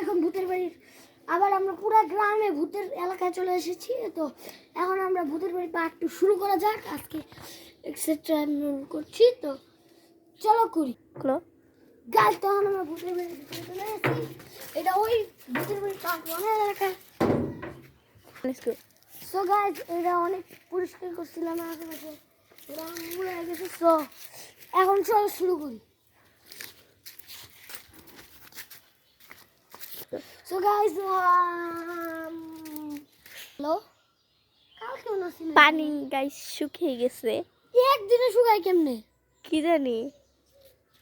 এখন ভূতের বাড়ির আবার আমরা পুরো গ্রামে ভূতের এলাকায় চলে এসেছি। তো এখন আমরা ভূতের বাড়ি পার্ট 2 শুরু করা যাক। আজকে এক্সেট্রা করছি, তো চলো করি। গাইস তখন আমরা ভূতের বাড়ির ভিতরে চলে এসেছি। এটা ওই ভূতের বাড়ি পার্ট 1 এলাকা। সো গাইস এটা অনেক পরিষ্কার করছিলাম আশেপাশে, এটা মুড়ে গেছে। সো এখন চলো শুরু করি। So guys, hello. কালকে নসিনা পানি গাইস শুকিয়ে গেছে, একদিনে শুকায় কেমনে কি জানি।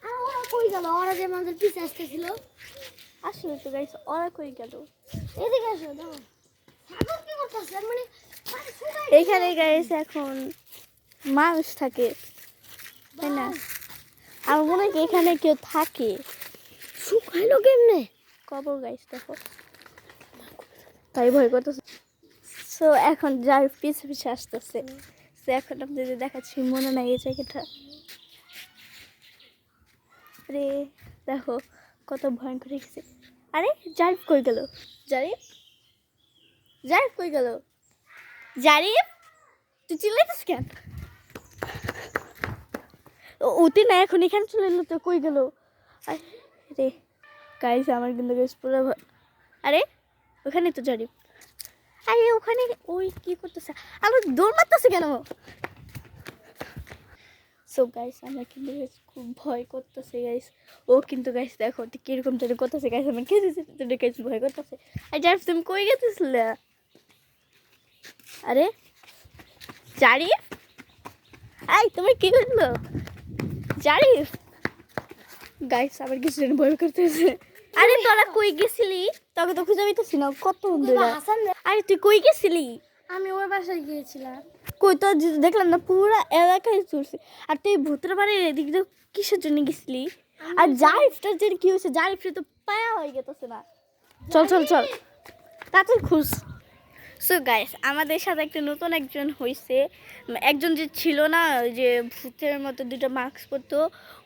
আর ওরা কই গেল? ওরা যে আমাদের পিছে আসতেছিল। আসলে তো গাইস ওরা কই গেল? এদিকে আসো দাও। সাগর কি করতেছে? মানে পানি শুকায় এখানে গাইস এখন মানুষ থাকে, তাই না? আমার মনে হয় এখানে কেউ থাকে। শুকাইলো কেমনে? কবর গাইস দেখো, তাই ভয় করতেছে। সো এখন যার পিছে পিছে আসতেছে, সো এখন আপনাদের দেখাচ্ছি, মনে নাই এই জায়গাটা। আরে দেখো কত ভয়ঙ্কর গেছে। আরে জারিফ কই গেল? জারিফ জারিফ কই গেল? জারিফ তুই চিল্লাইছিস কেন? ওতে না এখন এখানে চলে এলো, তো কই গেল? আরে গাইস আমার কিন্তু গাইস পুরো আরে ওখানে তো জারিফ। আরে ওখানে ওই কি করতেছে? আমার দৌড় মারতেছে কেন? সো গাইস আমরা কিন্তু গাইস খুব ভয় করতেছে গাইস। ও কিন্তু গাইস দেখো কিরকম যেন করতেছে গাইস, আমার কে দিচ্ছে তুমি গাইস ভয় করতেছে। আর জারিফ তুমি কই গেছিস? আরে জারিফ, আই তুমি কি করলো? জারিফ গাইস আমার কিছু যেন ভয় করতেছে। আরে তোরা কই গেছিলি? তোকে তো খুঁজে পাইতেছি না কত দূরে। আরে তুই কই গেছিলি? আমি ওর বাসায় গিয়েছিলাম। কই তো দেখলাম না, পুরো এলাকায় চলছে। আর তুই ভূতের বাড়ির এদিক দিয়ে কিসের জন্য গেছিলি? আর জারিফটার জন্য কি হয়েছে? জারিফটা তো পায়া হয়ে গেছে না। চল চল চল তাড়াতাড়ি খুঁজ। সো গাইস আমাদের সাথে একটা নতুন একজন হয়েছে, একজন যে ছিল না ওই যে ভূতের মতো দুটো মাস্ক পরতো,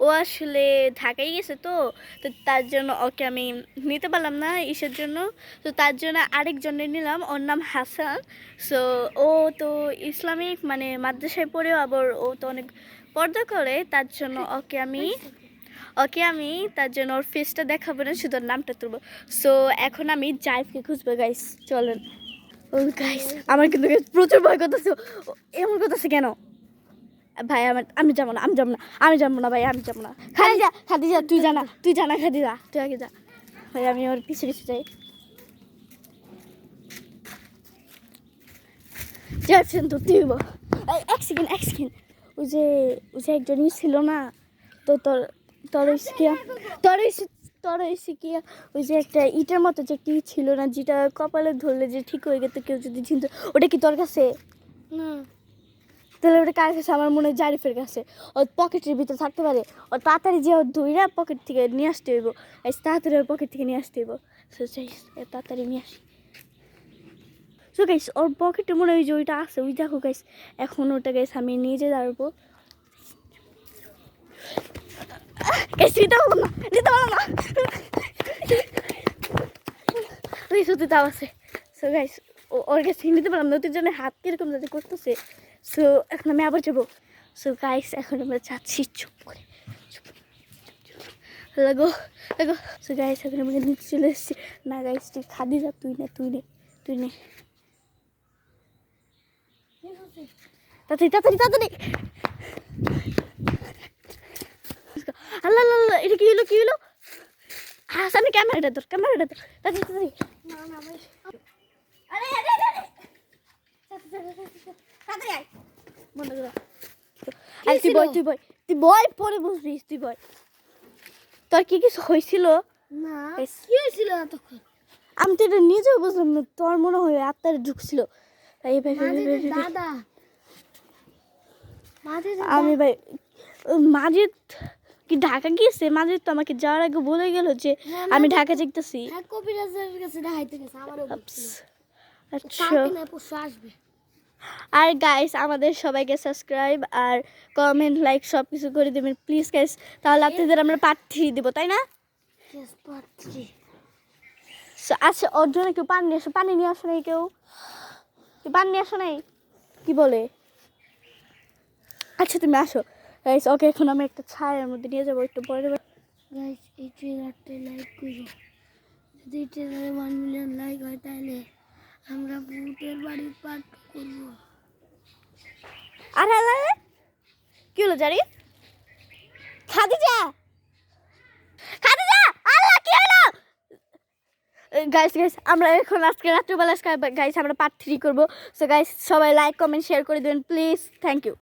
ও আসলে ঢাকায় গেছে। তো তো তার জন্য ওকে আমি নিতে পারলাম না ইসের জন্য, তো তার জন্য আরেকজনের নিলাম, ওর নাম হাসান। সো ও তো ইসলামিক মানে মাদ্রাসায় পড়েও আবার ও তো অনেক পর্দা করে, তার জন্য ওকে আমি তার জন্য ওর ফেসটা দেখাবো না, শুধু ওর নামটা তুলবো। সো এখন আমি জারিফকে খুঁজবো গাইস, চলেন। ও গাইস আমার কিন্তু প্রচুর ভয় করতেছে। এমন করতেছে কেন? ভাই আমি যাবো না, আমি যাবো না ভাই, আমি যাবো না। খাদিজা তুই জানা খাদিজা তুই আগে যা ভাই, আমি ওর পিছে পিছে যাই। যাচ্ছেন তো তুই এক সেকেন্ড ওই যে একজনই ছিল না, তো তোর কি ওই যে একটা ইটের মতো যে কি ছিল না, যেটা কপালে ধরলে যে ঠিক হয়ে গেছে কেউ যদি চিনতো, ওটা কি তোর কাছে? না তাহলে ওটা কার কাছে? আমার মনে হয় জারিফের কাছে। ওর পকেটের ভিতরে থাকতে পারে। ওর তাড়াতাড়ি যে ওর ধইরা পকেট থেকে নিয়ে আসতে হইব, তাড়াতাড়ি ওর পকেট থেকে নিয়ে আসতে হইব। তাড়াতাড়ি নিয়ে আসি। সো গাইস ওর পকেটে মনে হয় যে ওইটা আছে, ওই দেখো গাইস। এখন ওটা গাইস আমি নিয়ে যেতে পারবো। নিতে পারবো না ওই সত্যি তাও আছে। সো গাইস ওর কাছে নিতে পারলাম না, ওদের জন্য হাত কিরকম যাতে করতেছে। সো এখন আমি আবার যাবো। সো গাইস এখন আমরা যাচ্ছি, চুপ করে লাগো। সো গাইস এখন আমরা নিচে চলে এসেছি। না গাইস তুই খাদিজা তুই নে তাড়াতাড়ি। আল্লাহ আল্লাহ এটা কি হলো? হাসানি ক্যামেরাটা ধর তাড়াতাড়ি। আরে তুই বয় পরে বুঝবিস, তুই বয়। তোর কি কিছু হয়েছিল? না কি হয়েছিল তখন? আমি তো এটা নিজেও বুঝলাম না, তোর মনে হয় আত্মারে ঢুকছিল। দাদা আমি ভাই মাজিদ কি ঢাকা গিয়েছে? মাজিদ তো আমাকে যাওয়ার আগে বলে গেল যে আমি ঢাকা যেতেছি। কবিরাজের কাছে দেখাইতে গেছে, আমারও আচ্ছা। আসবে। আর গাইস আমাদের সবাইকে সাবস্ক্রাইব আর কমেন্ট লাইক সব কিছু করে দেবেন প্লিজ গাইস, তাহলে আপনাদের আমরা পার্ট 3 দেবো, তাই না? পার্ট 3 আচ্ছা ওর জন্য কেউ পানি নিয়ে আসো, পানি নিয়ে আসো নাই কেউ পানি নিয়ে আসো নাই কি বলে? আচ্ছা তুমি আসো গাইস, ওকে এখন আমি একটা ছায়ার মধ্যে নিয়ে যাবো একটু পরে। গাইস এই ট্রেলারটা লাইক করো, যদি ট্রেলারে 1 মিলিয়ন লাইক হয় তাহলে আমরা ভূতের বাড়ির পার্ট করব। আর আল্লাহ কি হলো জারি? খাদিজা খাদিজা আল্লাহ কি হলো? গাইস আমরা এখন আজকে রাত্রিবেলা গাইস আমরা পার্ট 3 করবো। সো গাইস সবাই লাইক কমেন্ট শেয়ার করে দেবেন প্লিজ, থ্যাংক ইউ।